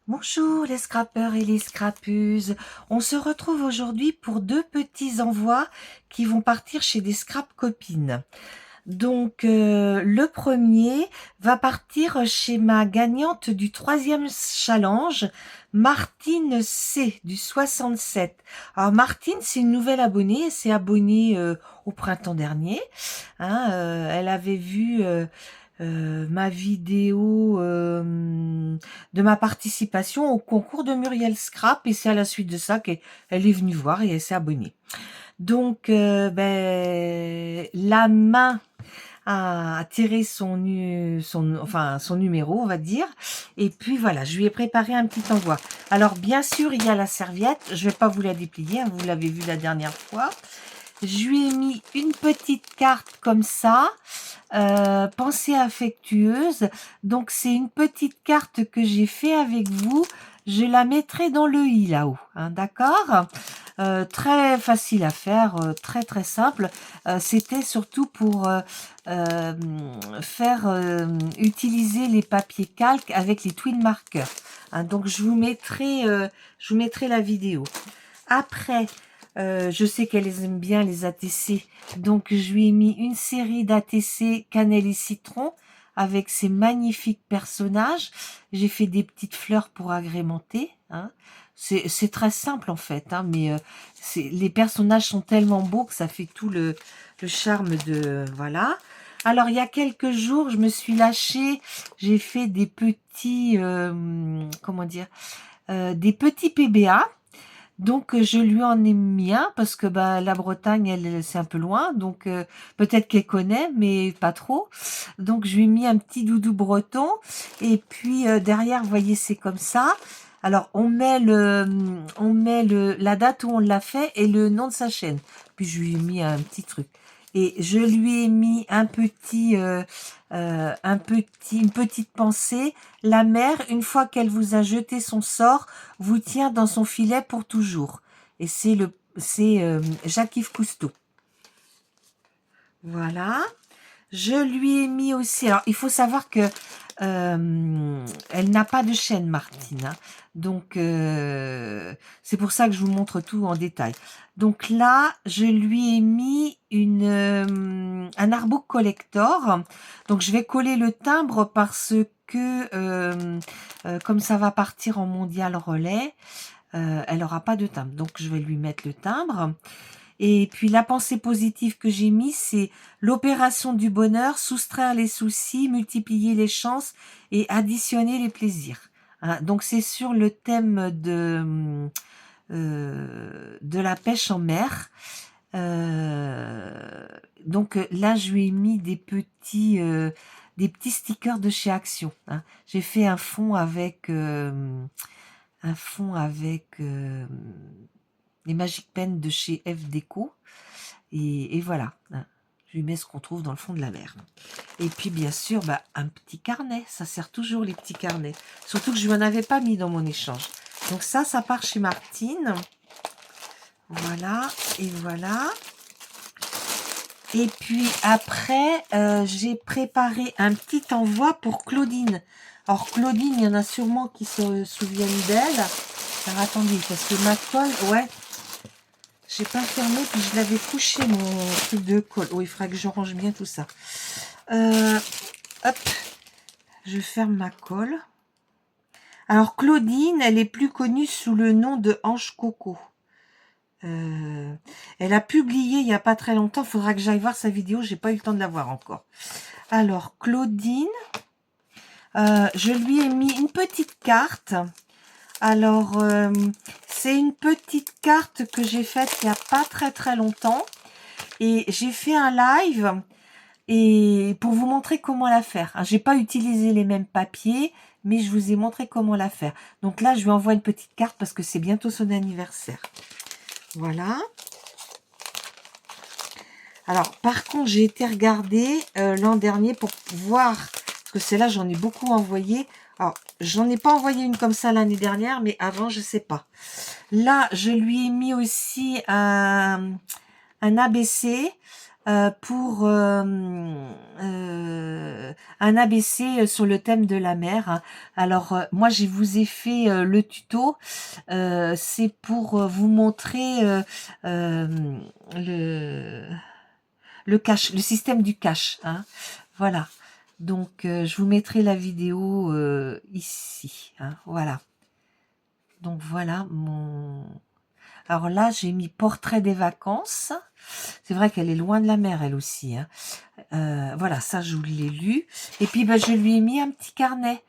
Bonjour les scrappeurs et les scrappeuses. On se retrouve aujourd'hui pour deux petits envois qui vont partir chez des scrap copines. Donc le premier va partir chez ma gagnante du troisième challenge, Martine C du 67. Alors Martine, c'est une nouvelle abonnée, elle s'est abonnée au printemps dernier. Hein, elle avait vu ma vidéo de ma participation au concours de Muriel Scrap et c'est à la suite de ça qu'elle est venue voir et elle s'est abonnée. Donc, la main a tiré son numéro, on va dire. Et puis voilà, je lui ai préparé un petit envoi. Alors, bien sûr, il y a la serviette. Je vais pas vous la déplier, hein, vous l'avez vu la dernière fois. Je lui ai mis une petite carte comme ça, pensée affectueuse. Donc, c'est une petite carte que j'ai fait avec vous. Je la mettrai dans le i là-haut, hein, d'accord? Très facile à faire, très très simple. C'était surtout pour euh, faire utiliser les papiers calques avec les twin markers. Hein, donc je vous mettrai la vidéo. Après, je sais qu'elle aime bien les ATC, donc je lui ai mis une série d'ATC cannelle et citron avec ces magnifiques personnages. J'ai fait des petites fleurs pour agrémenter. Hein. C'est très simple en fait, hein, mais les personnages sont tellement beaux que ça fait tout le charme de... Voilà. Alors, il y a quelques jours, je me suis lâchée, j'ai fait des petits... comment dire des petits PBA. Donc je lui en ai mis un parce que bah la Bretagne c'est un peu loin donc peut-être qu'elle connaît mais pas trop. Donc je lui ai mis un petit doudou breton et puis derrière vous voyez c'est comme ça. Alors on met la date où on l'a fait et le nom de sa chaîne. Puis je lui ai mis un petit truc et je lui ai mis une petite pensée. La mère, une fois qu'elle vous a jeté son sort, vous tient dans son filet pour toujours. Et c'est Jacques-Yves Cousteau. Voilà. Je lui ai mis aussi. Alors, il faut savoir que elle n'a pas de chaîne, Martine. Hein. Donc, c'est pour ça que je vous montre tout en détail. Donc là, je lui ai mis un artbook collector. Donc, je vais coller le timbre parce que, comme ça va partir en mondial relais, elle n'aura pas de timbre. Donc, je vais lui mettre le timbre. Et puis la pensée positive que j'ai mise, c'est l'opération du bonheur, soustraire les soucis, multiplier les chances et additionner les plaisirs. Hein, donc c'est sur le thème de la pêche en mer. Donc là, je lui ai mis des petits stickers de chez Action. Hein. J'ai fait un fond avec les Magic Pen de chez F Déco. Et voilà, hein. Je lui mets ce qu'on trouve dans le fond de la mer. Et puis, bien sûr, bah, un petit carnet. Ça sert toujours, les petits carnets. Surtout que je ne m'en avais pas mis dans mon échange. Donc ça part chez Martine. Voilà, et voilà. Et puis après, j'ai préparé un petit envoi pour Claudine. Alors Claudine, il y en a sûrement qui se souviennent d'elle. Alors attendez, parce que ma colle, ouais, j'ai pas fermé, puis je l'avais couché mon truc de colle. Oh, il faudra que je range bien tout ça. Hop, je ferme ma colle. Alors Claudine, elle est plus connue sous le nom de Ange Coco. Elle a publié il n'y a pas très longtemps. Il faudra que j'aille voir sa vidéo. J'ai pas eu le temps de la voir encore. Alors Claudine, je lui ai mis une petite carte. Alors c'est une petite carte que j'ai faite il n'y a pas très longtemps. Et j'ai fait un live et pour vous montrer comment la faire. J'ai pas utilisé les mêmes papiers, mais je vous ai montré comment la faire. Donc là, je lui envoie une petite carte parce que c'est bientôt son anniversaire. Voilà. Alors, par contre, j'ai été regarder l'an dernier pour voir, parce que celle-là, j'en ai beaucoup envoyé. Alors, j'en ai pas envoyé une comme ça l'année dernière, mais avant, je sais pas. Là, je lui ai mis aussi un ABC. pour un ABC sur le thème de la mer, hein. Alors, moi, je vous ai fait le tuto. C'est pour vous montrer le, le cache, le système du cache, hein. Voilà. Donc, je vous mettrai la vidéo ici, hein. Voilà. Donc, voilà mon... Alors là, j'ai mis portrait des vacances. C'est vrai qu'elle est loin de la mer, elle aussi, hein. Voilà, ça, je vous l'ai lu. Et puis, ben, je lui ai mis un petit carnet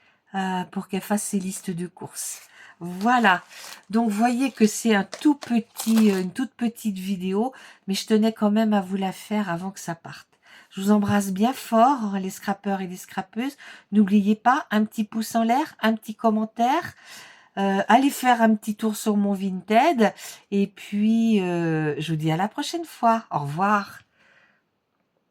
pour qu'elle fasse ses listes de courses. Voilà. Donc, vous voyez que c'est un tout petit, une toute petite vidéo, mais je tenais quand même à vous la faire avant que ça parte. Je vous embrasse bien fort, les scrappeurs et les scrappeuses. N'oubliez pas, un petit pouce en l'air, un petit commentaire. Allez faire un petit tour sur mon Vinted. Et puis, je vous dis à la prochaine fois. Au revoir.